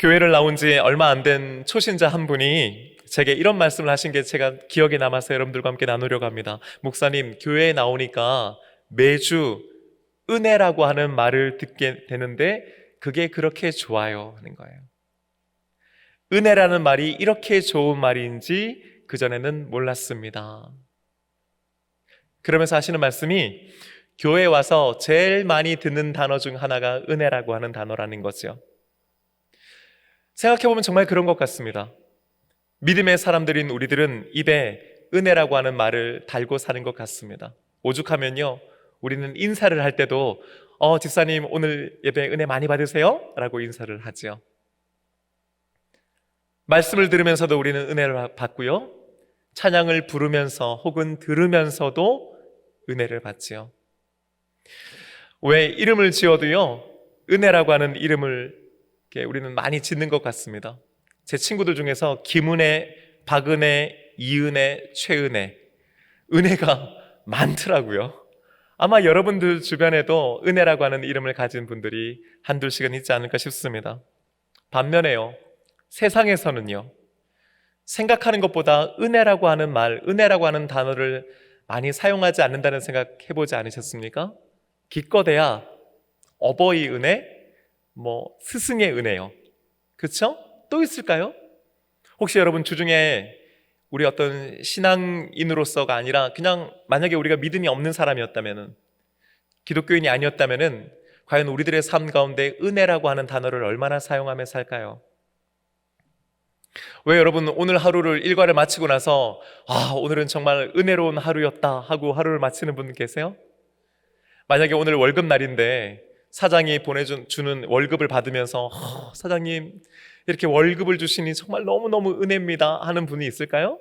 교회를 나온 지 얼마 안 된 초신자 한 분이 제게 이런 말씀을 하신 게 제가 기억에 남아서 여러분들과 함께 나누려고 합니다. 목사님, 교회에 나오니까 매주 은혜라고 하는 말을 듣게 되는데 그게 그렇게 좋아요 하는 거예요. 은혜라는 말이 이렇게 좋은 말인지 그전에는 몰랐습니다. 그러면서 하시는 말씀이 교회에 와서 제일 많이 듣는 단어 중 하나가 은혜라고 하는 단어라는 거죠. 생각해보면 정말 그런 것 같습니다. 믿음의 사람들인 우리들은 입에 은혜라고 하는 말을 달고 사는 것 같습니다. 오죽하면요, 우리는 인사를 할 때도 집사님 오늘 예배 은혜 많이 받으세요? 라고 인사를 하죠. 말씀을 들으면서도 우리는 은혜를 받고요, 찬양을 부르면서 혹은 들으면서도 은혜를 받지요. 왜 이름을 지어도요, 은혜라고 하는 이름을 우리는 많이 짓는 것 같습니다. 제 친구들 중에서 김은혜, 박은혜, 이은혜, 최은혜, 은혜가 많더라고요. 아마 여러분들 주변에도 은혜라고 하는 이름을 가진 분들이 한둘씩은 있지 않을까 싶습니다. 반면에요, 세상에서는요, 생각하는 것보다 은혜라고 하는 말, 은혜라고 하는 단어를 많이 사용하지 않는다는 생각 해보지 않으셨습니까? 기껏해야 어버이 은혜, 스승의 은혜요. 그렇죠? 또 있을까요? 혹시 여러분 주중에 우리 어떤 신앙인으로서가 아니라 그냥 만약에 우리가 믿음이 없는 사람이었다면은, 기독교인이 아니었다면은 과연 우리들의 삶 가운데 은혜라고 하는 단어를 얼마나 사용하며 살까요? 왜 여러분 오늘 하루를 일과를 마치고 나서 오늘은 정말 은혜로운 하루였다 하고 하루를 마치는 분 계세요? 만약에 오늘 월급날인데 사장이 보내주는 월급을 받으면서 사장님 이렇게 월급을 주시니 정말 너무너무 은혜입니다 하는 분이 있을까요?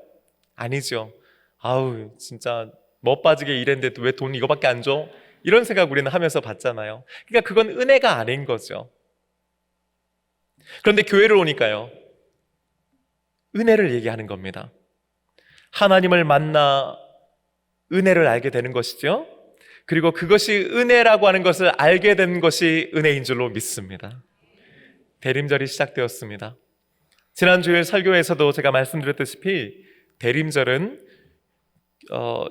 아니죠. 아우 진짜 멋빠지게 일했는데 왜 돈 이거밖에 안 줘? 이런 생각 우리는 하면서 받잖아요. 그러니까 그건 은혜가 아닌 거죠. 그런데 교회를 오니까요, 은혜를 얘기하는 겁니다. 하나님을 만나 은혜를 알게 되는 것이죠. 그리고 그것이 은혜라고 하는 것을 알게 된 것이 은혜인 줄로 믿습니다. 대림절이 시작되었습니다. 지난주일 설교에서도 제가 말씀드렸다시피 대림절은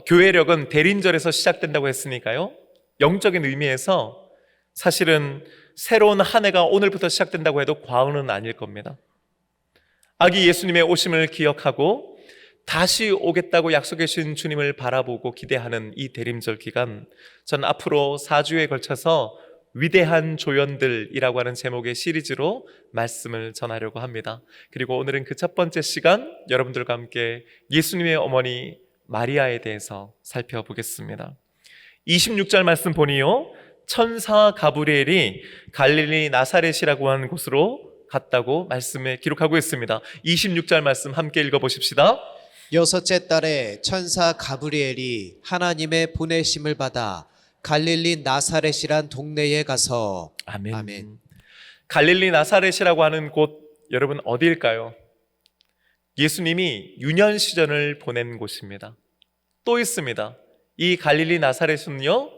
교회력은 대림절에서 시작된다고 했으니까요, 영적인 의미에서 사실은 새로운 한 해가 오늘부터 시작된다고 해도 과언은 아닐 겁니다. 아기 예수님의 오심을 기억하고 다시 오겠다고 약속해 주신 주님을 바라보고 기대하는 이 대림절 기간, 전 앞으로 4주에 걸쳐서 위대한 조연들이라고 하는 제목의 시리즈로 말씀을 전하려고 합니다. 그리고 오늘은 그 첫 번째 시간, 여러분들과 함께 예수님의 어머니 마리아에 대해서 살펴보겠습니다. 26절 말씀 보니요, 천사 가브리엘이 갈릴리 나사렛이라고 하는 곳으로 갔다고 말씀에 기록하고 있습니다. 26절 말씀 함께 읽어보십시다. 여섯째 달에 천사 가브리엘이 하나님의 보내심을 받아 갈릴리 나사렛이란 동네에 가서 아멘. 아멘. 갈릴리 나사렛이라고 하는 곳, 여러분 어디일까요? 예수님이 유년 시절을 보낸 곳입니다. 또 있습니다. 이 갈릴리 나사렛은요,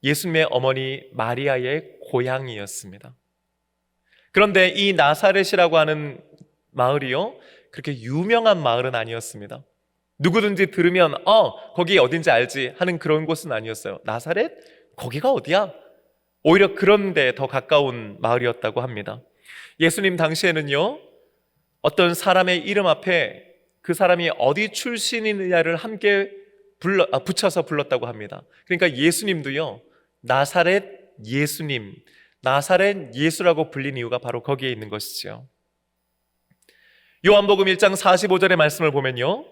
예수님의 어머니 마리아의 고향이었습니다. 그런데 이 나사렛이라고 하는 마을이요, 그렇게 유명한 마을은 아니었습니다. 누구든지 들으면 거기 어딘지 알지 하는 그런 곳은 아니었어요. 나사렛? 거기가 어디야? 오히려 그런 데 더 가까운 마을이었다고 합니다. 예수님 당시에는요, 어떤 사람의 이름 앞에 그 사람이 어디 출신이느냐를 함께 붙여서 불렀다고 합니다. 그러니까 예수님도요, 나사렛 예수님, 나사렛 예수라고 불린 이유가 바로 거기에 있는 것이죠. 요한복음 1장 45절의 말씀을 보면요,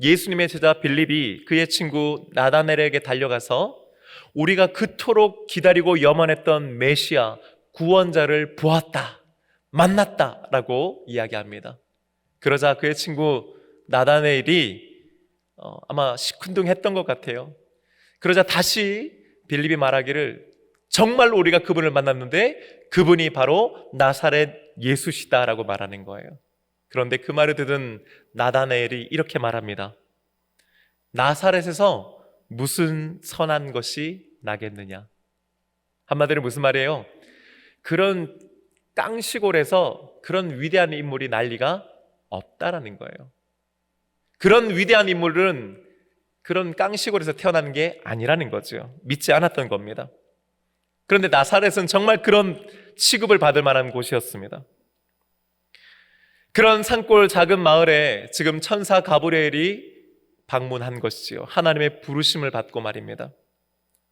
예수님의 제자 빌립이 그의 친구 나다넬에게 달려가서 우리가 그토록 기다리고 염원했던 메시아 구원자를 보았다, 만났다 라고 이야기합니다. 그러자 그의 친구 나다넬이 아마 시큰둥했던 것 같아요. 그러자 다시 빌립이 말하기를, 정말로 우리가 그분을 만났는데 그분이 바로 나사렛 예수시다 라고 말하는 거예요. 그런데 그 말을 들은 나다나엘이 이렇게 말합니다. 나사렛에서 무슨 선한 것이 나겠느냐. 한마디로 무슨 말이에요? 그런 깡시골에서 그런 위대한 인물이 날 리가 없다라는 거예요. 그런 위대한 인물은 그런 깡시골에서 태어난 게 아니라는 거죠. 믿지 않았던 겁니다. 그런데 나사렛은 정말 그런 취급을 받을 만한 곳이었습니다. 그런 산골 작은 마을에 지금 천사 가브리엘이 방문한 것이지요. 하나님의 부르심을 받고 말입니다.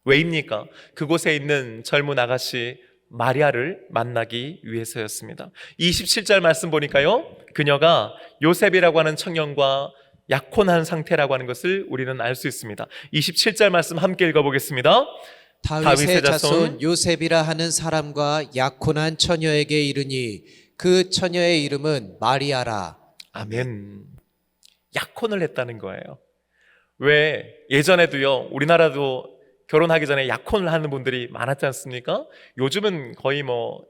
왜입니까? 그곳에 있는 젊은 아가씨 마리아를 만나기 위해서였습니다. 27절 말씀 보니까요, 그녀가 요셉이라고 하는 청년과 약혼한 상태라고 하는 것을 우리는 알 수 있습니다. 27절 말씀 함께 읽어보겠습니다. 다윗의 자손 요셉이라 하는 사람과 약혼한 처녀에게 이르니 그 처녀의 이름은 마리아라. 아멘. 약혼을 했다는 거예요. 왜 예전에도요, 우리나라도 결혼하기 전에 약혼을 하는 분들이 많았지 않습니까? 요즘은 거의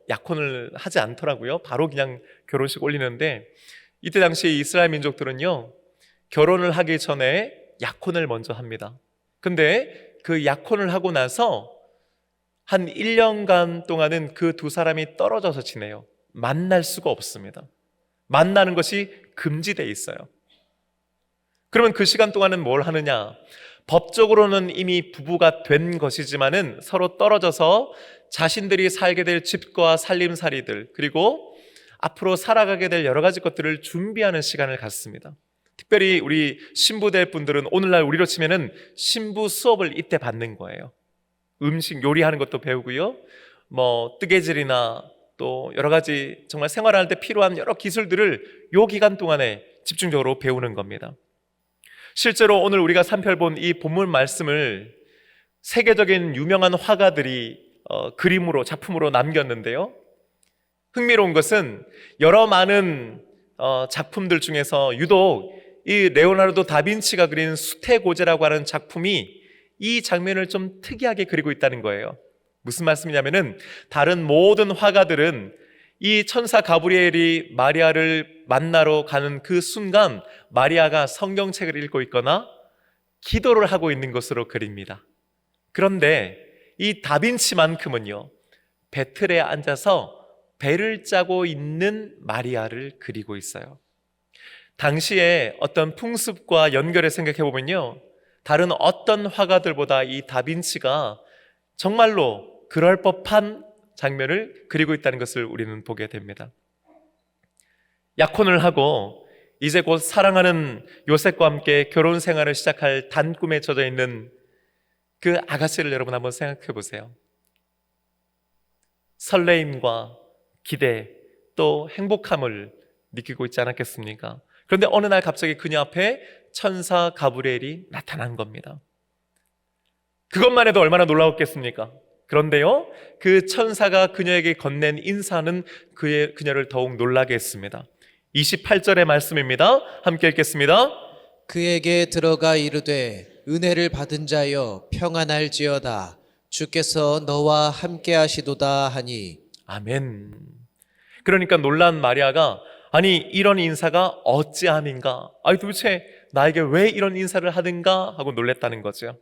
약혼을 하지 않더라고요. 바로 그냥 결혼식 올리는데, 이때 당시 이스라엘 민족들은요, 결혼을 하기 전에 약혼을 먼저 합니다. 근데 그 약혼을 하고 나서 한 1년간 동안은 그 두 사람이 떨어져서 지내요. 만날 수가 없습니다. 만나는 것이 금지되어 있어요. 그러면 그 시간 동안은 뭘 하느냐? 법적으로는 이미 부부가 된 것이지만은 서로 떨어져서 자신들이 살게 될 집과 살림살이들, 그리고 앞으로 살아가게 될 여러 가지 것들을 준비하는 시간을 갖습니다. 특별히 우리 신부 될 분들은 오늘날 우리로 치면은 신부 수업을 이때 받는 거예요. 음식 요리하는 것도 배우고요, 뜨개질이나 또 여러 가지 정말 생활할 때 필요한 여러 기술들을 요 기간 동안에 집중적으로 배우는 겁니다. 실제로 오늘 우리가 살펴본 이 본문 말씀을 세계적인 유명한 화가들이 그림으로, 작품으로 남겼는데요, 흥미로운 것은 여러 많은 작품들 중에서 유독 이 레오나르도 다빈치가 그린 수태고제라고 하는 작품이 이 장면을 좀 특이하게 그리고 있다는 거예요. 무슨 말씀이냐면은 다른 모든 화가들은 이 천사 가브리엘이 마리아를 만나러 가는 그 순간 마리아가 성경책을 읽고 있거나 기도를 하고 있는 것으로 그립니다. 그런데 이 다빈치만큼은요, 배틀에 앉아서 배를 짜고 있는 마리아를 그리고 있어요. 당시에 어떤 풍습과 연결해 생각해 보면요, 다른 어떤 화가들보다 이 다빈치가 정말로 그럴 법한 장면을 그리고 있다는 것을 우리는 보게 됩니다. 약혼을 하고 이제 곧 사랑하는 요셉과 함께 결혼 생활을 시작할 단꿈에 젖어 있는 그 아가씨를 여러분 한번 생각해 보세요. 설레임과 기대 또 행복함을 느끼고 있지 않았겠습니까? 그런데 어느 날 갑자기 그녀 앞에 천사 가브리엘이 나타난 겁니다. 그것만 해도 얼마나 놀라웠겠습니까? 그런데요, 그 천사가 그녀에게 건넨 인사는 그녀를 더욱 놀라게 했습니다. 28절의 말씀입니다. 함께 읽겠습니다. 그에게 들어가 이르되 은혜를 받은 자여 평안할지어다. 주께서 너와 함께 하시도다 하니. 아멘. 그러니까 놀란 마리아가 아니 이런 인사가 어찌함인가? 아니 도대체 나에게 왜 이런 인사를 하든가 하고 놀랬다는 거죠.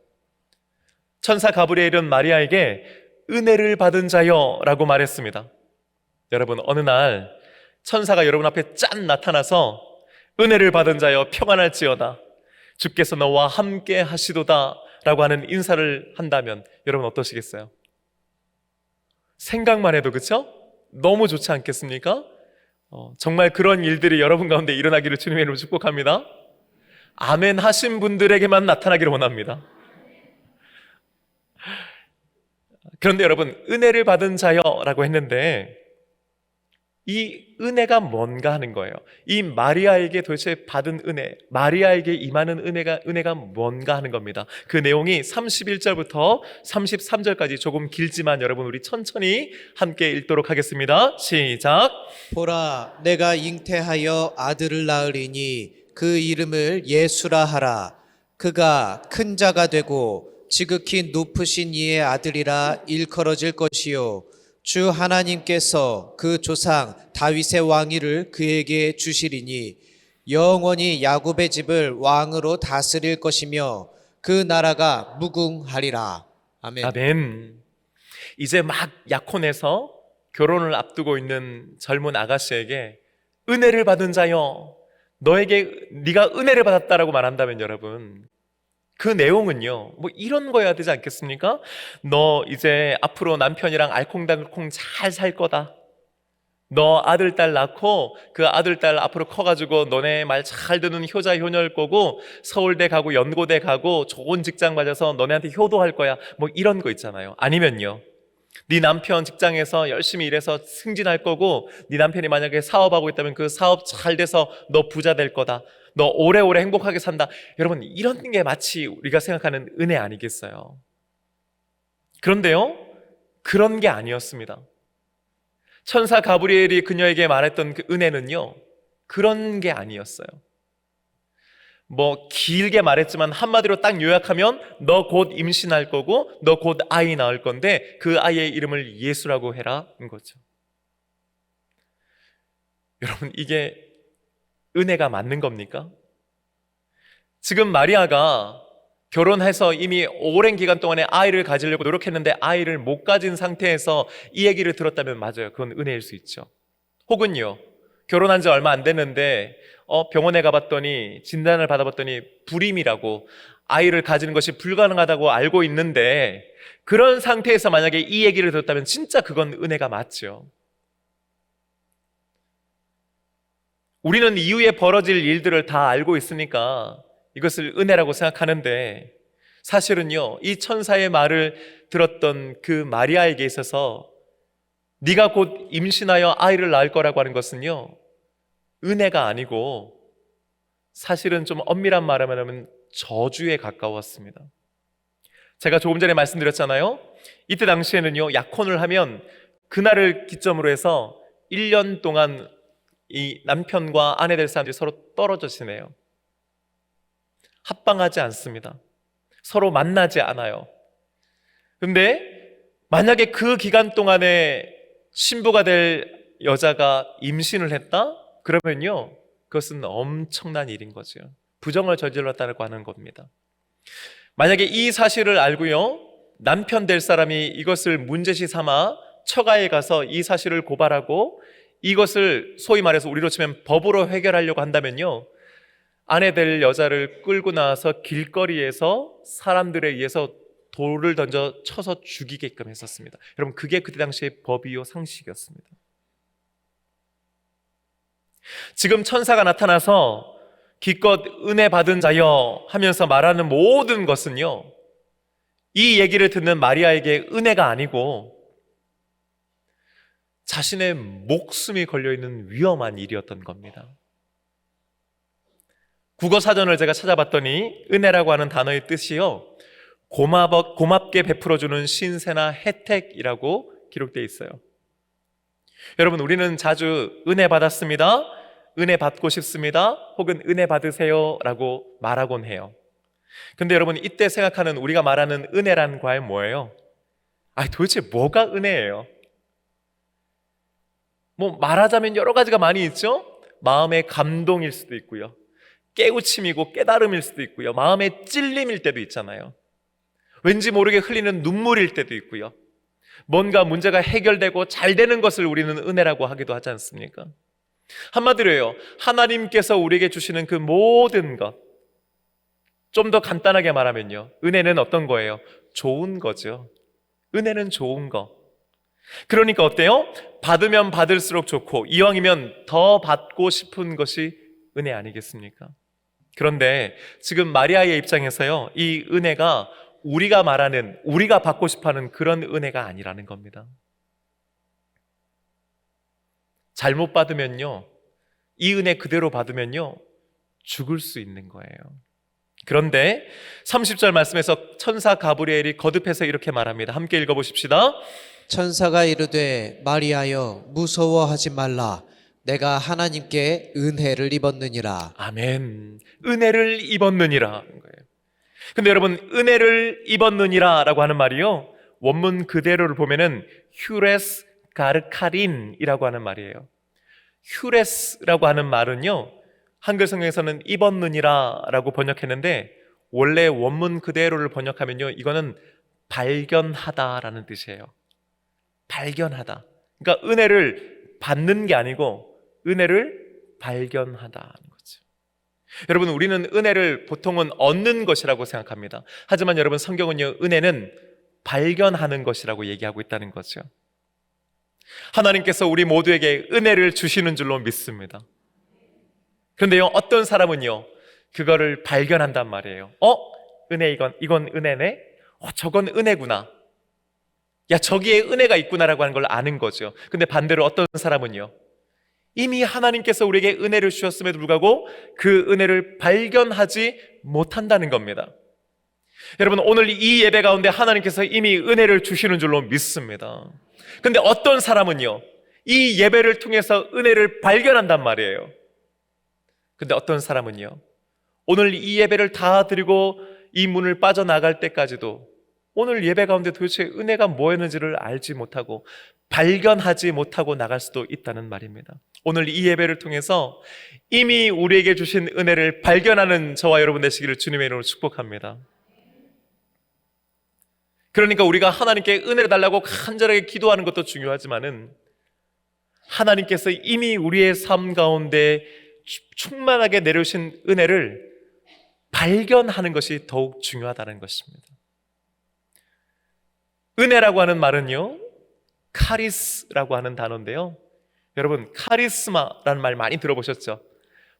천사 가브리엘은 마리아에게 은혜를 받은 자여 라고 말했습니다. 여러분, 어느 날 천사가 여러분 앞에 짠 나타나서 은혜를 받은 자여 평안할지어다, 주께서 너와 함께 하시도다 라고 하는 인사를 한다면 여러분 어떠시겠어요? 생각만 해도 그렇죠? 너무 좋지 않겠습니까? 정말 그런 일들이 여러분 가운데 일어나기를 주님의 이름으로 축복합니다. 아멘 하신 분들에게만 나타나기를 원합니다. 그런데 여러분, 은혜를 받은 자여라고 했는데 이 은혜가 뭔가 하는 거예요. 이 마리아에게 도대체 받은 은혜, 마리아에게 임하는 은혜가 뭔가 하는 겁니다. 그 내용이 31절부터 33절까지 조금 길지만 여러분 우리 천천히 함께 읽도록 하겠습니다. 시작. 보라, 내가 잉태하여 아들을 낳으리니 그 이름을 예수라 하라. 그가 큰 자가 되고 지극히 높으신 이의 아들이라 일컬어질 것이요 주 하나님께서 그 조상 다윗의 왕위를 그에게 주시리니 영원히 야곱의 집을 왕으로 다스릴 것이며 그 나라가 무궁하리라. 아멘. 아멘. 이제 막 약혼해서 결혼을 앞두고 있는 젊은 아가씨에게 은혜를 받은 자여, 너에게 네가 은혜를 받았다라고 말한다면 여러분, 그 내용은요, 뭐 이런 거여야 되지 않겠습니까? 너 이제 앞으로 남편이랑 알콩달콩 잘 살 거다. 너 아들, 딸 낳고 그 아들, 딸 앞으로 커가지고 너네 말 잘 듣는 효자, 효녀일 거고 서울대 가고 연고대 가고 좋은 직장 가져서 너네한테 효도할 거야. 뭐 이런 거 있잖아요. 아니면요, 네 남편 직장에서 열심히 일해서 승진할 거고 네 남편이 만약에 사업하고 있다면 그 사업 잘 돼서 너 부자 될 거다. 너 오래오래 행복하게 산다. 여러분, 이런 게 마치 우리가 생각하는 은혜 아니겠어요? 그런데요, 그런 게 아니었습니다. 천사 가브리엘이 그녀에게 말했던 그 은혜는요, 그런 게 아니었어요. 뭐 길게 말했지만 한마디로 딱 요약하면 너 곧 임신할 거고 너 곧 아이 낳을 건데 그 아이의 이름을 예수라고 해라인 거죠. 여러분, 이게 은혜가 맞는 겁니까? 지금 마리아가 결혼해서 이미 오랜 기간 동안에 아이를 가지려고 노력했는데 아이를 못 가진 상태에서 이 얘기를 들었다면 맞아요. 그건 은혜일 수 있죠. 혹은요, 결혼한 지 얼마 안 됐는데 병원에 가봤더니 진단을 받아봤더니 불임이라고, 아이를 가지는 것이 불가능하다고 알고 있는데 그런 상태에서 만약에 이 얘기를 들었다면 진짜 그건 은혜가 맞죠. 우리는 이후에 벌어질 일들을 다 알고 있으니까 이것을 은혜라고 생각하는데, 사실은요, 이 천사의 말을 들었던 그 마리아에게 있어서 네가 곧 임신하여 아이를 낳을 거라고 하는 것은요, 은혜가 아니고 사실은 좀 엄밀한 말하면 저주에 가까웠습니다. 제가 조금 전에 말씀드렸잖아요. 이때 당시에는요, 약혼을 하면 그날을 기점으로 해서 1년 동안 이 남편과 아내 될 사람들이 서로 떨어져 지내요. 합방하지 않습니다. 서로 만나지 않아요. 근데 만약에 그 기간 동안에 신부가 될 여자가 임신을 했다? 그러면요, 그것은 엄청난 일인 거죠. 부정을 저질렀다고 하는 겁니다. 만약에 이 사실을 알고요, 남편 될 사람이 이것을 문제시 삼아 처가에 가서 이 사실을 고발하고 이것을 소위 말해서 우리로 치면 법으로 해결하려고 한다면요, 아내 될 여자를 끌고 나와서 길거리에서 사람들에 의해서 돌을 던져 쳐서 죽이게끔 했었습니다. 여러분, 그게 그때 당시의 법이요 상식이었습니다. 지금 천사가 나타나서 기껏 은혜 받은 자여 하면서 말하는 모든 것은요, 이 얘기를 듣는 마리아에게 은혜가 아니고 자신의 목숨이 걸려있는 위험한 일이었던 겁니다. 국어사전을 제가 찾아봤더니 은혜라고 하는 단어의 뜻이요, 고맙게 베풀어주는 신세나 혜택이라고 기록되어 있어요. 여러분, 우리는 자주 은혜 받았습니다, 은혜 받고 싶습니다, 혹은 은혜 받으세요 라고 말하곤 해요. 근데 여러분, 이때 생각하는 우리가 말하는 은혜란 과연 뭐예요? 도대체 뭐가 은혜예요? 뭐 말하자면 여러 가지가 많이 있죠? 마음의 감동일 수도 있고요, 깨우침이고 깨달음일 수도 있고요, 마음의 찔림일 때도 있잖아요. 왠지 모르게 흘리는 눈물일 때도 있고요, 뭔가 문제가 해결되고 잘 되는 것을 우리는 은혜라고 하기도 하지 않습니까? 한마디로요, 하나님께서 우리에게 주시는 그 모든 것, 좀 더 간단하게 말하면요, 은혜는 어떤 거예요? 좋은 거죠. 은혜는 좋은 거. 그러니까 어때요? 받으면 받을수록 좋고 이왕이면 더 받고 싶은 것이 은혜 아니겠습니까? 그런데 지금 마리아의 입장에서요, 이 은혜가 우리가 말하는, 우리가 받고 싶어하는 그런 은혜가 아니라는 겁니다. 잘못 받으면요, 이 은혜 그대로 받으면요, 죽을 수 있는 거예요. 그런데 30절 말씀에서 천사 가브리엘이 거듭해서 이렇게 말합니다. 함께 읽어보십시다. 천사가 이르되 마리아여 무서워하지 말라. 내가 하나님께 은혜를 입었느니라. 아멘. 은혜를 입었느니라. 근데 여러분, 은혜를 입었느니라 라고 하는 말이요, 원문 그대로를 보면은 휴레스 가르카린이라고 하는 말이에요. 휴레스라고 하는 말은요, 한글 성경에서는 입었느니라 라고 번역했는데 원래 원문 그대로를 번역하면요, 이거는 발견하다라는 뜻이에요. 발견하다. 그러니까 은혜를 받는 게 아니고 은혜를 발견하다는 거죠. 여러분, 우리는 은혜를 보통은 얻는 것이라고 생각합니다. 하지만 여러분, 성경은요, 은혜는 발견하는 것이라고 얘기하고 있다는 거죠. 하나님께서 우리 모두에게 은혜를 주시는 줄로 믿습니다. 그런데요, 어떤 사람은요, 그거를 발견한단 말이에요. 은혜, 이건 은혜네? 저건 은혜구나. 야, 저기에 은혜가 있구나라고 하는 걸 아는 거죠. 근데 반대로 어떤 사람은요, 이미 하나님께서 우리에게 은혜를 주셨음에도 불구하고 그 은혜를 발견하지 못한다는 겁니다. 여러분, 오늘 이 예배 가운데 하나님께서 이미 은혜를 주시는 줄로 믿습니다. 근데 어떤 사람은요, 이 예배를 통해서 은혜를 발견한단 말이에요. 근데 어떤 사람은요, 오늘 이 예배를 다 드리고 이 문을 빠져나갈 때까지도 오늘 예배 가운데 도대체 은혜가 뭐였는지를 알지 못하고 발견하지 못하고 나갈 수도 있다는 말입니다. 오늘 이 예배를 통해서 이미 우리에게 주신 은혜를 발견하는 저와 여러분 되시기를 주님의 이름으로 축복합니다. 그러니까 우리가 하나님께 은혜를 달라고 간절하게 기도하는 것도 중요하지만은 하나님께서 이미 우리의 삶 가운데 충만하게 내려오신 은혜를 발견하는 것이 더욱 중요하다는 것입니다. 은혜라고 하는 말은요, 카리스라고 하는 단어인데요, 여러분, 카리스마라는 말 많이 들어보셨죠?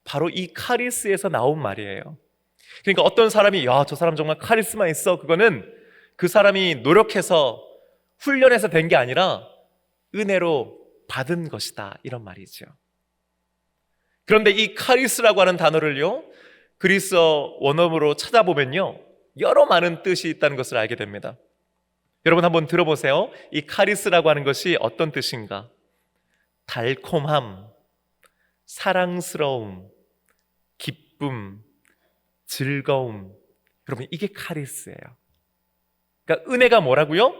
바로 이 카리스에서 나온 말이에요. 그러니까 어떤 사람이 저 사람 정말 카리스마 있어, 그거는 그 사람이 노력해서 훈련해서 된 게 아니라 은혜로 받은 것이다, 이런 말이죠. 그런데 이 카리스라고 하는 단어를요, 그리스어 원어로 찾아보면요, 여러 많은 뜻이 있다는 것을 알게 됩니다. 여러분 한번 들어보세요. 이 카리스라고 하는 것이 어떤 뜻인가? 달콤함, 사랑스러움, 기쁨, 즐거움. 여러분, 이게 카리스예요. 그러니까 은혜가 뭐라고요?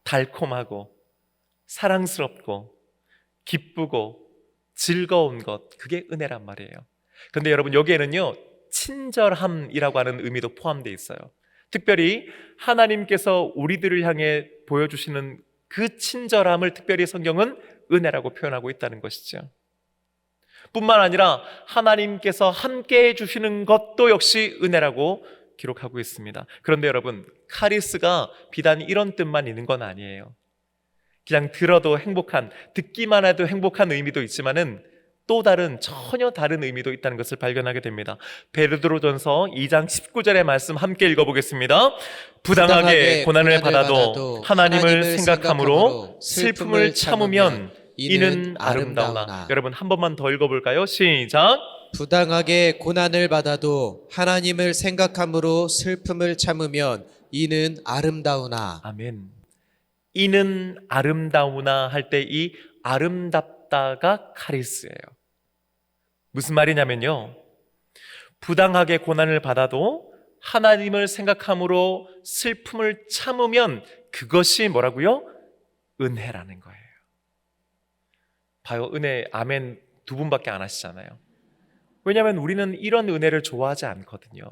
달콤하고 사랑스럽고 기쁘고 즐거운 것, 그게 은혜란 말이에요. 그런데 여러분, 여기에는요, 친절함이라고 하는 의미도 포함되어 있어요. 특별히 하나님께서 우리들을 향해 보여주시는 그 친절함을 특별히 성경은 은혜라고 표현하고 있다는 것이죠. 뿐만 아니라 하나님께서 함께 해주시는 것도 역시 은혜라고 기록하고 있습니다. 그런데 여러분, 카리스가 비단 이런 뜻만 있는 건 아니에요. 그냥 들어도 행복한, 듣기만 해도 행복한 의미도 있지만은 또 다른, 전혀 다른 의미도 있다는 것을 발견하게 됩니다. 베드로전서 2장 19절의 말씀 함께 읽어보겠습니다. 부당하게 고난을 받아도 하나님을 생각함으로 슬픔을 참으면 이는 아름다우나. 여러분 한 번만 더 읽어볼까요? 시작. 부당하게 고난을 받아도 하나님을 생각함으로 슬픔을 참으면 이는 아름다우나. 아멘. 이는 아름다우나 할 때 이 아름답다가 카리스예요. 무슨 말이냐면요, 부당하게 고난을 받아도 하나님을 생각함으로 슬픔을 참으면 그것이 뭐라고요? 은혜라는 거예요. 봐요, 은혜 아멘 두 분밖에 안 하시잖아요. 왜냐하면 우리는 이런 은혜를 좋아하지 않거든요.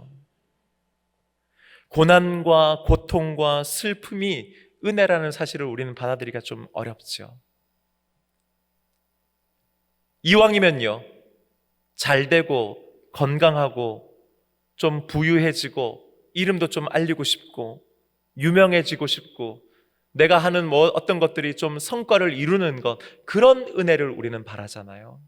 고난과 고통과 슬픔이 은혜라는 사실을 우리는 받아들이기가 좀 어렵죠. 이왕이면요, 잘 되고 건강하고 좀 부유해지고 이름도 좀 알리고 싶고 유명해지고 싶고 내가 하는 어떤 것들이 좀 성과를 이루는 것, 그런 은혜를 우리는 바라잖아요.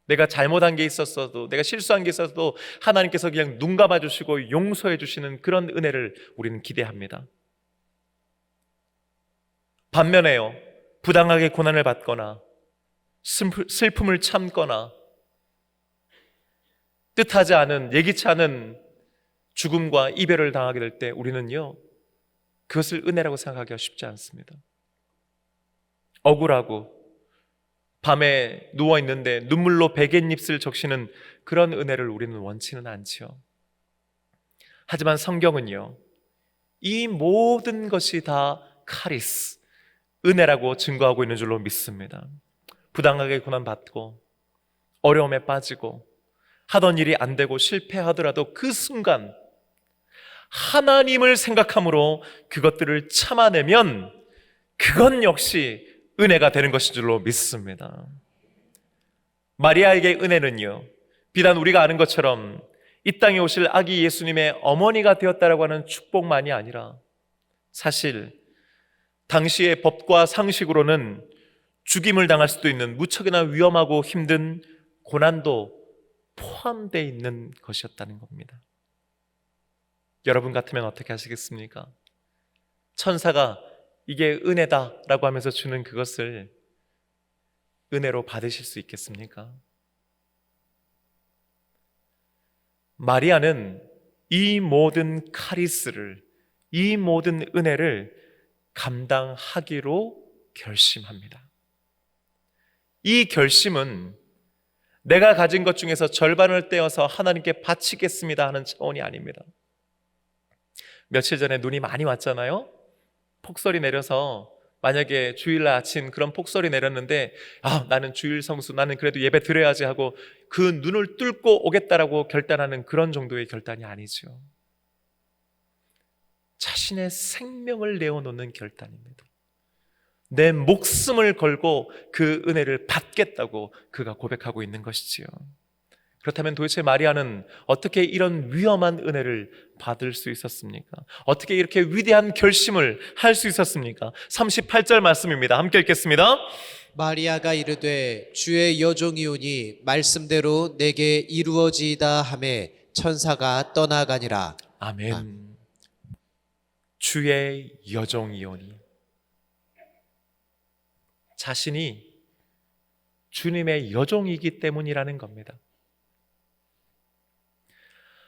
내가 잘못한 게 있었어도, 내가 실수한 게 있어도 하나님께서 그냥 눈 감아주시고 용서해 주시는 그런 은혜를 우리는 기대합니다. 반면에요, 부당하게 고난을 받거나 슬픔을 참거나 뜻하지 않은, 예기치 않은 죽음과 이별을 당하게 될 때 우리는요, 그것을 은혜라고 생각하기가 쉽지 않습니다. 억울하고 밤에 누워있는데 눈물로 베갯잎을 적시는 그런 은혜를 우리는 원치는 않지요. 하지만 성경은요, 이 모든 것이 다 카리스, 은혜라고 증거하고 있는 줄로 믿습니다. 부당하게 고난받고 어려움에 빠지고 하던 일이 안 되고 실패하더라도 그 순간 하나님을 생각함으로 그것들을 참아내면 그건 역시 은혜가 되는 것인 줄로 믿습니다. 마리아에게 은혜는요, 비단 우리가 아는 것처럼 이 땅에 오실 아기 예수님의 어머니가 되었다라고 하는 축복만이 아니라 사실 당시의 법과 상식으로는 죽임을 당할 수도 있는 무척이나 위험하고 힘든 고난도 포함되어 있는 것이었다는 겁니다. 여러분 같으면 어떻게 하시겠습니까? 천사가 이게 은혜다라고 하면서 주는 그것을 은혜로 받으실 수 있겠습니까? 마리아는 이 모든 카리스를, 이 모든 은혜를 감당하기로 결심합니다. 이 결심은 내가 가진 것 중에서 절반을 떼어서 하나님께 바치겠습니다 하는 차원이 아닙니다. 며칠 전에 눈이 많이 왔잖아요. 폭설이 내려서 만약에 주일날 아침 그런 폭설이 내렸는데 나는 주일 성수, 나는 그래도 예배 드려야지 하고 그 눈을 뚫고 오겠다라고 결단하는 그런 정도의 결단이 아니죠. 자신의 생명을 내어놓는 결단입니다. 내 목숨을 걸고 그 은혜를 받겠다고 그가 고백하고 있는 것이지요. 그렇다면 도대체 마리아는 어떻게 이런 위험한 은혜를 받을 수 있었습니까? 어떻게 이렇게 위대한 결심을 할 수 있었습니까? 38절 말씀입니다. 함께 읽겠습니다. 마리아가 이르되 주의 여종이오니 말씀대로 내게 이루어지이다 하매 천사가 떠나가니라. 아멘. 주의 여종이오니, 자신이 주님의 여종이기 때문이라는 겁니다.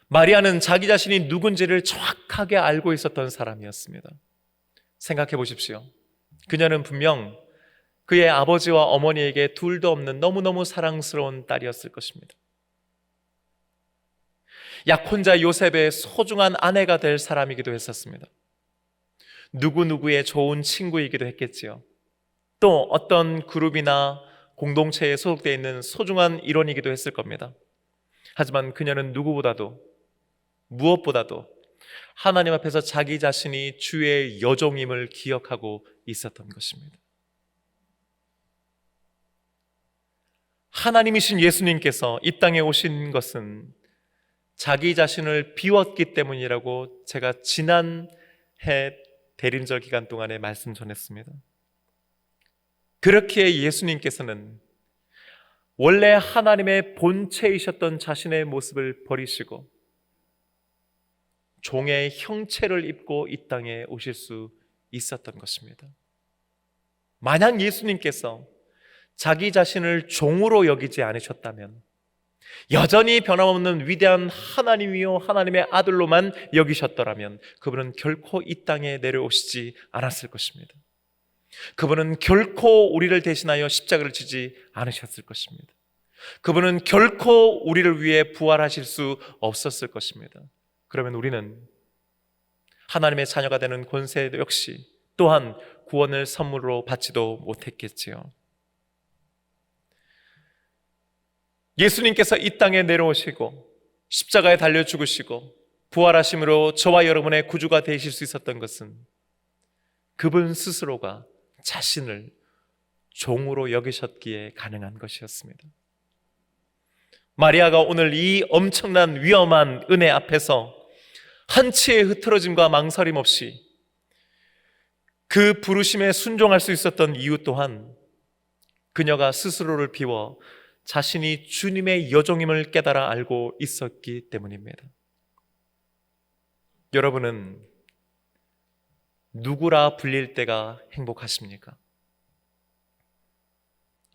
마리아는 자기 자신이 누군지를 정확하게 알고 있었던 사람이었습니다. 생각해 보십시오. 그녀는 분명 그의 아버지와 어머니에게 둘도 없는 너무너무 사랑스러운 딸이었을 것입니다. 약혼자 요셉의 소중한 아내가 될 사람이기도 했었습니다. 누구누구의 좋은 친구이기도 했겠지요. 또 어떤 그룹이나 공동체에 소속되어 있는 소중한 일원이기도 했을 겁니다. 하지만 그녀는 누구보다도, 무엇보다도 하나님 앞에서 자기 자신이 주의 여종임을 기억하고 있었던 것입니다. 하나님이신 예수님께서 이 땅에 오신 것은 자기 자신을 비웠기 때문이라고 제가 지난해 대림절 기간 동안에 말씀 전했습니다. 그렇기에 예수님께서는 원래 하나님의 본체이셨던 자신의 모습을 버리시고 종의 형체를 입고 이 땅에 오실 수 있었던 것입니다. 만약 예수님께서 자기 자신을 종으로 여기지 않으셨다면, 여전히 변함없는 위대한 하나님이요 하나님의 아들로만 여기셨더라면 그분은 결코 이 땅에 내려오시지 않았을 것입니다. 그분은 결코 우리를 대신하여 십자가를 지지 않으셨을 것입니다. 그분은 결코 우리를 위해 부활하실 수 없었을 것입니다. 그러면 우리는 하나님의 자녀가 되는 권세 역시 또한 구원을 선물로 받지도 못했겠지요. 예수님께서 이 땅에 내려오시고 십자가에 달려 죽으시고 부활하심으로 저와 여러분의 구주가 되실 수 있었던 것은 그분 스스로가 자신을 종으로 여기셨기에 가능한 것이었습니다. 마리아가 오늘 이 엄청난 위험한 은혜 앞에서 한치의 흐트러짐과 망설임 없이 그 부르심에 순종할 수 있었던 이유 또한 그녀가 스스로를 비워 자신이 주님의 여종임을 깨달아 알고 있었기 때문입니다. 여러분은 누구라 불릴 때가 행복하십니까?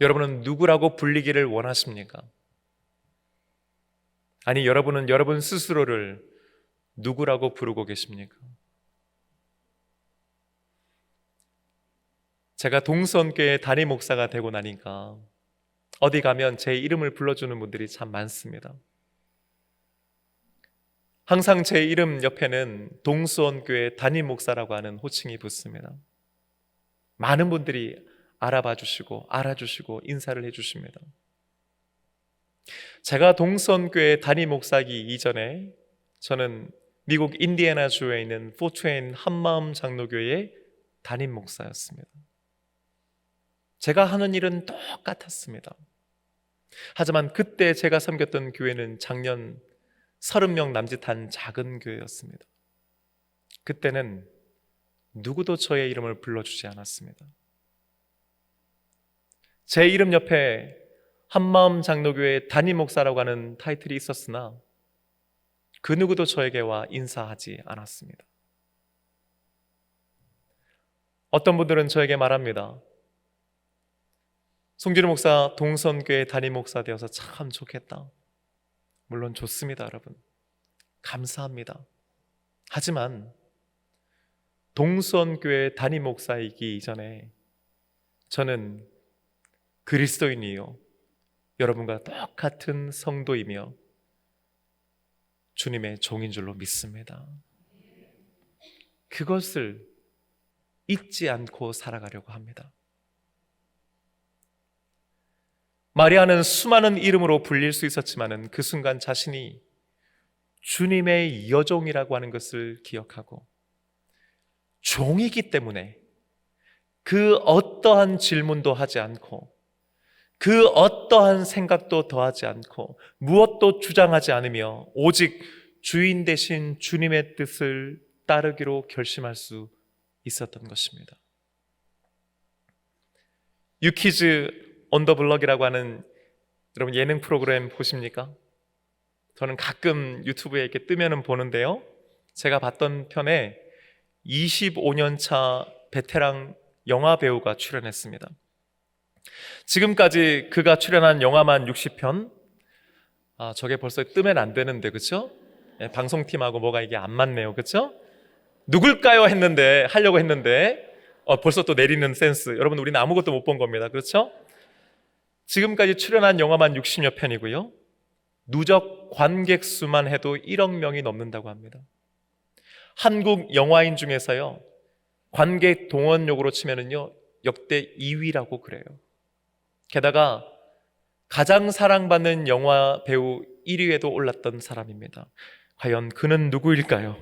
여러분은 누구라고 불리기를 원하십니까? 아니, 여러분은 여러분 스스로를 누구라고 부르고 계십니까? 제가 동수원교회 담임 목사가 되고 나니까 어디 가면 제 이름을 불러주는 분들이 참 많습니다. 항상 제 이름 옆에는 동수원교회 담임 목사라고 하는 호칭이 붙습니다. 많은 분들이 알아봐 주시고 알아주시고 인사를 해주십니다. 제가 동수원교회 담임 목사기 이전에 저는 미국 인디애나주에 있는 포트웨인 한마음 장로교회의 담임 목사였습니다. 제가 하는 일은 똑같았습니다. 하지만 그때 제가 섬겼던 교회는 작년 30명 남짓한 작은 교회였습니다. 그때는 누구도 저의 이름을 불러주지 않았습니다. 제 이름 옆에 한마음 장로교회 담임 목사라고 하는 타이틀이 있었으나 그 누구도 저에게 와 인사하지 않았습니다. 어떤 분들은 저에게 말합니다. 송진우 목사 동선교회 담임 목사 되어서 참 좋겠다. 물론 좋습니다, 여러분. 감사합니다. 하지만 동선교회 담임 목사이기 이전에 저는 그리스도인이요, 여러분과 똑같은 성도이며 주님의 종인 줄로 믿습니다. 그것을 잊지 않고 살아가려고 합니다. 마리아는 수많은 이름으로 불릴 수 있었지만 그 순간 자신이 주님의 여종이라고 하는 것을 기억하고 종이기 때문에 그 어떠한 질문도 하지 않고 그 어떠한 생각도 더하지 않고 무엇도 주장하지 않으며 오직 주인 되신 주님의 뜻을 따르기로 결심할 수 있었던 것입니다. 유키즈 온 더 블럭이라고 하는 여러분 예능 프로그램 보십니까? 저는 가끔 유튜브에 이렇게 뜨면은 보는데요. 제가 봤던 편에 25년 차 베테랑 영화 배우가 출연했습니다. 지금까지 그가 출연한 영화만 60편. 저게 벌써 뜨면 안 되는데, 그렇죠? 방송팀하고 뭐가 이게 안 맞네요, 그렇죠? 누굴까요? 하려고 했는데 벌써 또 내리는 센스. 여러분, 우리는 아무것도 못 본 겁니다, 그렇죠? 지금까지 출연한 영화만 60여 편이고요. 누적 관객 수만 해도 1억 명이 넘는다고 합니다. 한국 영화인 중에서요, 관객 동원력으로 치면은요, 역대 2위라고 그래요. 게다가 가장 사랑받는 영화 배우 1위에도 올랐던 사람입니다. 과연 그는 누구일까요?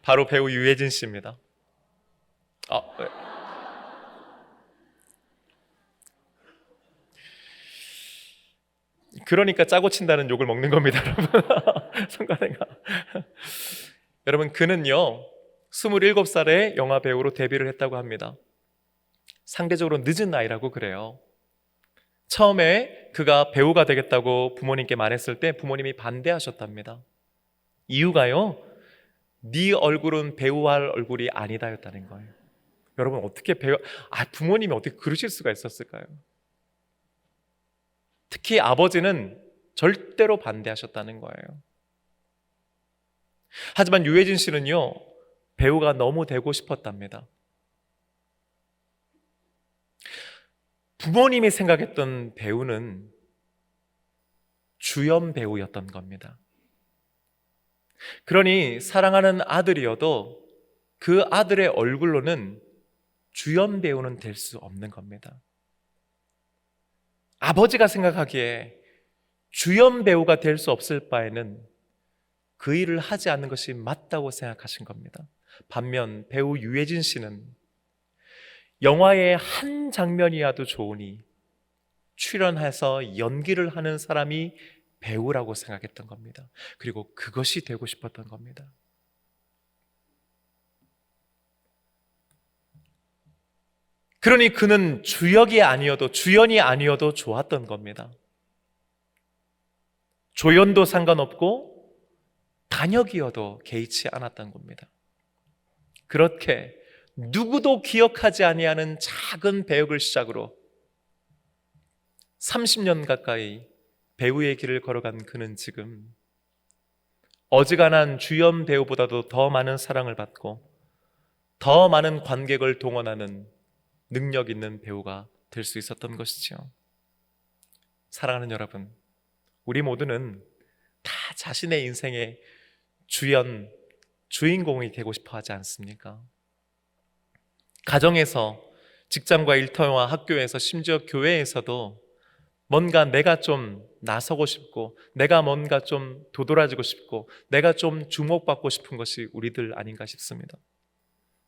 바로 배우 유해진 씨입니다. 네. 그러니까 짜고 친다는 욕을 먹는 겁니다, 여러분. 성가대가. 여러분, 그는요 27살에 영화 배우로 데뷔를 했다고 합니다. 상대적으로 늦은 나이라고 그래요. 처음에 그가 배우가 되겠다고 부모님께 말했을 때 부모님이 반대하셨답니다. 이유가요, 네 얼굴은 배우할 얼굴이 아니다였다는 거예요. 여러분, 어떻게 부모님이 어떻게 그러실 수가 있었을까요? 특히 아버지는 절대로 반대하셨다는 거예요. 하지만 유해진 씨는요, 배우가 너무 되고 싶었답니다. 부모님이 생각했던 배우는 주연 배우였던 겁니다. 그러니 사랑하는 아들이어도 그 아들의 얼굴로는 주연 배우는 될 수 없는 겁니다. 아버지가 생각하기에 주연 배우가 될 수 없을 바에는 그 일을 하지 않는 것이 맞다고 생각하신 겁니다. 반면 배우 유해진 씨는 영화의 한 장면이라도 좋으니 출연해서 연기를 하는 사람이 배우라고 생각했던 겁니다. 그리고 그것이 되고 싶었던 겁니다. 그러니 그는 주연이 아니어도 좋았던 겁니다. 조연도 상관없고 단역이어도 개의치 않았던 겁니다. 그렇게 누구도 기억하지 아니하는 작은 배역을 시작으로 30년 가까이 배우의 길을 걸어간 그는 지금 어지간한 주연 배우보다도 더 많은 사랑을 받고 더 많은 관객을 동원하는 능력 있는 배우가 될 수 있었던 것이죠. 사랑하는 여러분, 우리 모두는 다 자신의 인생의 주인공이 되고 싶어 하지 않습니까? 가정에서, 직장과 일터와 학교에서, 심지어 교회에서도 뭔가 내가 좀 나서고 싶고, 내가 뭔가 좀 도드라지고 싶고, 내가 좀 주목받고 싶은 것이 우리들 아닌가 싶습니다.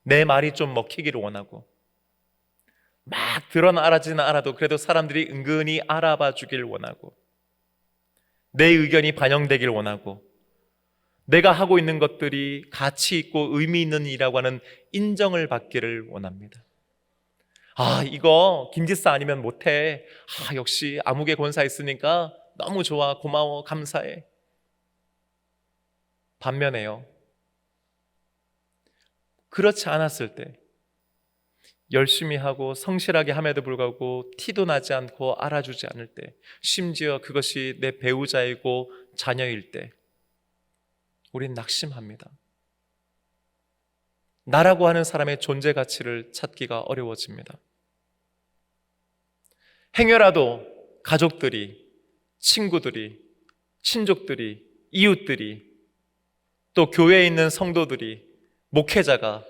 내 말이 좀 먹히기를 원하고, 막 드러나지는 않아도 그래도 사람들이 은근히 알아봐 주길 원하고, 내 의견이 반영되길 원하고, 내가 하고 있는 것들이 가치 있고 의미 있는 일이라고 하는 인정을 받기를 원합니다. 아, 이거 김지사 아니면 못해. 아, 역시 아무개 권사 있으니까 너무 좋아, 고마워, 감사해. 반면에요, 그렇지 않았을 때, 열심히 하고 성실하게 함에도 불구하고 티도 나지 않고 알아주지 않을 때, 심지어 그것이 내 배우자이고 자녀일 때 우린 낙심합니다. 나라고 하는 사람의 존재 가치를 찾기가 어려워집니다. 행여라도 가족들이, 친구들이, 친족들이, 이웃들이, 또 교회에 있는 성도들이, 목회자가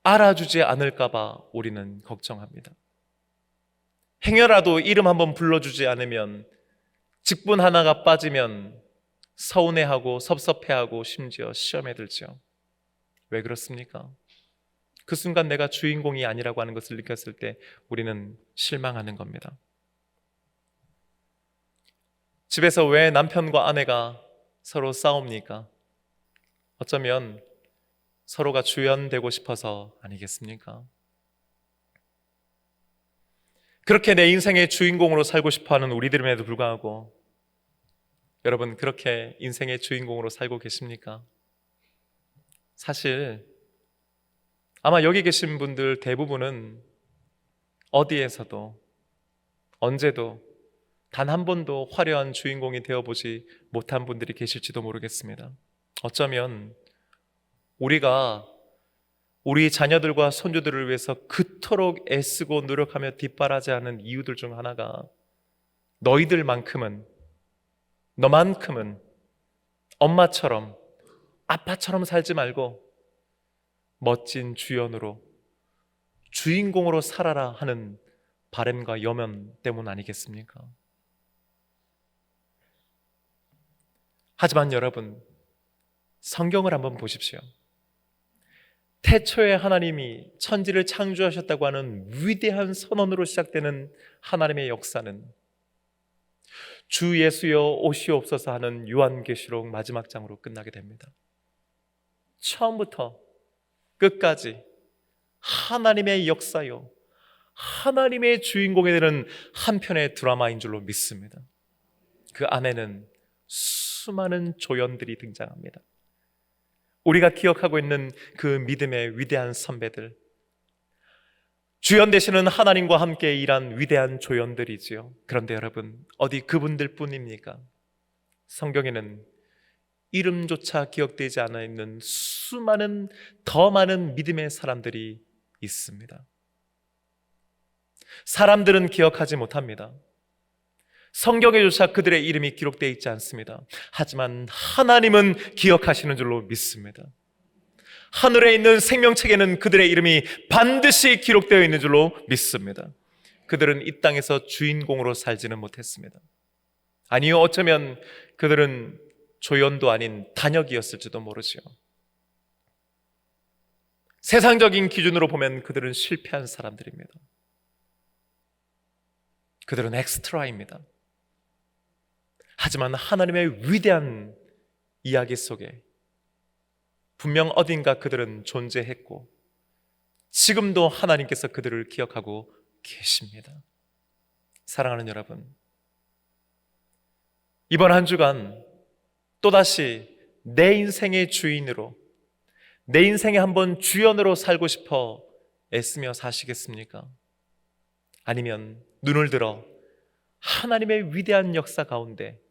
알아주지 않을까봐 우리는 걱정합니다. 행여라도 이름 한번 불러주지 않으면, 직분 하나가 빠지면 서운해하고 섭섭해하고 심지어 시험에 들죠. 왜 그렇습니까? 그 순간 내가 주인공이 아니라고 하는 것을 느꼈을 때 우리는 실망하는 겁니다. 집에서 왜 남편과 아내가 서로 싸웁니까? 어쩌면 서로가 주연되고 싶어서 아니겠습니까? 그렇게 내 인생의 주인공으로 살고 싶어하는 우리들임에도 불구하고, 여러분 그렇게 인생의 주인공으로 살고 계십니까? 사실 아마 여기 계신 분들 대부분은 어디에서도 언제도 단 한 번도 화려한 주인공이 되어보지 못한 분들이 계실지도 모르겠습니다. 어쩌면 우리가 우리 자녀들과 손주들을 위해서 그토록 애쓰고 노력하며 뒷바라지하는 이유들 중 하나가, 너희들만큼은, 너만큼은 엄마처럼 아빠처럼 살지 말고 멋진 주연으로, 주인공으로 살아라 하는 바람과 염원 때문 아니겠습니까? 하지만 여러분, 성경을 한번 보십시오. 태초에 하나님이 천지를 창조하셨다고 하는 위대한 선언으로 시작되는 하나님의 역사는 주 예수여 오시옵소서 하는 요한계시록 마지막 장으로 끝나게 됩니다. 처음부터 끝까지 하나님의 역사요, 하나님의 주인공이 되는 한편의 드라마인 줄로 믿습니다. 그 안에는 수많은 조연들이 등장합니다. 우리가 기억하고 있는 그 믿음의 위대한 선배들, 주연 되시는 하나님과 함께 일한 위대한 조연들이지요. 그런데 여러분, 어디 그분들 뿐입니까? 성경에는 이름조차 기억되지 않아 있는 수많은 더 많은 믿음의 사람들이 있습니다. 사람들은 기억하지 못합니다. 성경에조차 그들의 이름이 기록되어 있지 않습니다. 하지만 하나님은 기억하시는 줄로 믿습니다. 하늘에 있는 생명책에는 그들의 이름이 반드시 기록되어 있는 줄로 믿습니다. 그들은 이 땅에서 주인공으로 살지는 못했습니다. 아니요, 어쩌면 그들은 조연도 아닌 단역이었을지도 모르지요. 세상적인 기준으로 보면 그들은 실패한 사람들입니다. 그들은 엑스트라입니다. 하지만 하나님의 위대한 이야기 속에 분명 어딘가 그들은 존재했고, 지금도 하나님께서 그들을 기억하고 계십니다. 사랑하는 여러분, 이번 한 주간 또다시 내 인생의 주인으로, 내 인생에 한번 주연으로 살고 싶어 애쓰며 사시겠습니까? 아니면 눈을 들어 하나님의 위대한 역사 가운데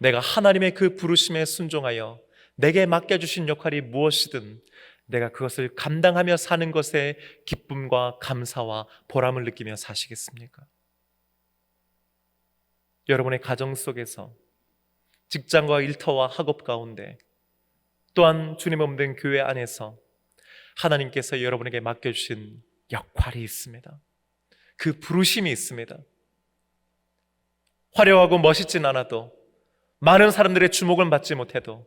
내가 하나님의 그 부르심에 순종하여 내게 맡겨주신 역할이 무엇이든 내가 그것을 감당하며 사는 것에 기쁨과 감사와 보람을 느끼며 사시겠습니까? 여러분의 가정 속에서, 직장과 일터와 학업 가운데, 또한 주님 없는 교회 안에서 하나님께서 여러분에게 맡겨주신 역할이 있습니다. 그 부르심이 있습니다. 화려하고 멋있진 않아도, 많은 사람들의 주목을 받지 못해도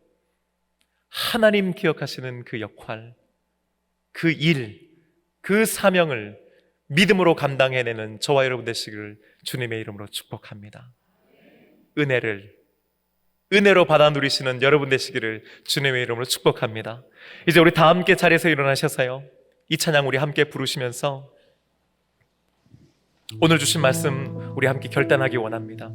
하나님 기억하시는 그 역할, 그 일, 그 사명을 믿음으로 감당해내는 저와 여러분 되시기를 주님의 이름으로 축복합니다. 은혜로 받아 누리시는 여러분 되시기를 주님의 이름으로 축복합니다. 이제 우리 다 함께 자리에서 일어나셔서요, 이 찬양 우리 함께 부르시면서 오늘 주신 말씀 우리 함께 결단하기 원합니다.